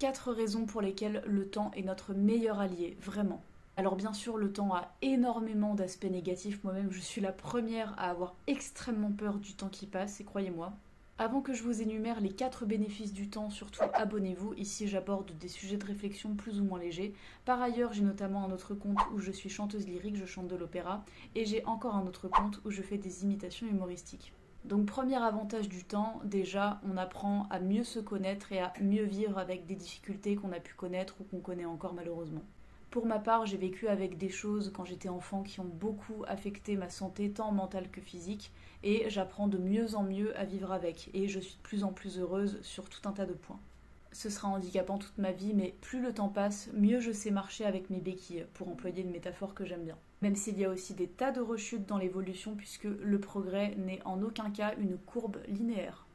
4 raisons pour lesquelles le temps est notre meilleur allié, vraiment. Alors bien sûr, le temps a énormément d'aspects négatifs. Moi-même, je suis la première à avoir extrêmement peur du temps qui passe, et croyez-moi. Avant que je vous énumère les 4 bénéfices du temps, surtout abonnez-vous, ici j'aborde des sujets de réflexion plus ou moins légers. Par ailleurs, j'ai notamment un autre compte où je suis chanteuse lyrique, je chante de l'opéra, et j'ai encore un autre compte où je fais des imitations humoristiques. Donc premier avantage du temps, déjà on apprend à mieux se connaître et à mieux vivre avec des difficultés qu'on a pu connaître ou qu'on connaît encore malheureusement. Pour ma part, j'ai vécu avec des choses quand j'étais enfant qui ont beaucoup affecté ma santé, tant mentale que physique, et j'apprends de mieux en mieux à vivre avec, et je suis de plus en plus heureuse sur tout un tas de points. Ce sera handicapant toute ma vie, mais plus le temps passe, mieux je sais marcher avec mes béquilles, pour employer une métaphore que j'aime bien. Même s'il y a aussi des tas de rechutes dans l'évolution, puisque le progrès n'est en aucun cas une courbe linéaire.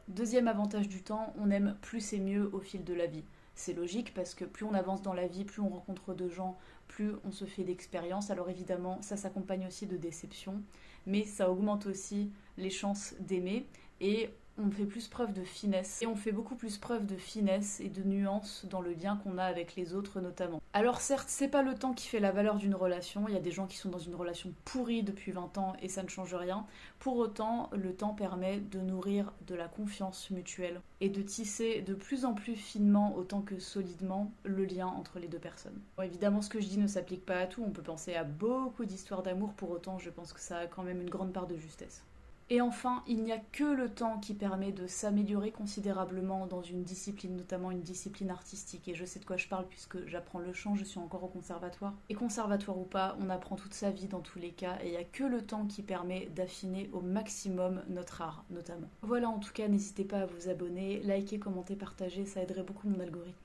Deuxième avantage du temps, on aime plus et mieux au fil de la vie. C'est logique parce que plus on avance dans la vie, plus on rencontre de gens, plus on se fait d'expériences. Alors évidemment, ça s'accompagne aussi de déceptions, mais ça augmente aussi les chances d'aimer et on fait plus preuve de finesse. Et on fait beaucoup plus preuve de finesse et de nuance dans le lien qu'on a avec les autres notamment. Alors certes, c'est pas le temps qui fait la valeur d'une relation. Il y a des gens qui sont dans une relation pourrie depuis 20 ans et ça ne change rien. Pour autant, le temps permet de nourrir de la confiance mutuelle et de tisser de plus en plus finement, autant que solidement, le lien entre les deux personnes. Bon, évidemment, ce que je dis ne s'applique pas à tout. On peut penser à beaucoup d'histoires d'amour. Pour autant, je pense que ça a quand même une grande part de justesse. Et enfin, il n'y a que le temps qui permet de s'améliorer considérablement dans une discipline, notamment une discipline artistique. Et je sais de quoi je parle puisque j'apprends le chant, je suis encore au conservatoire. Et conservatoire ou pas, on apprend toute sa vie dans tous les cas. Et il n'y a que le temps qui permet d'affiner au maximum notre art, notamment. Voilà, en tout cas, n'hésitez pas à vous abonner, liker, commenter, partager, ça aiderait beaucoup mon algorithme.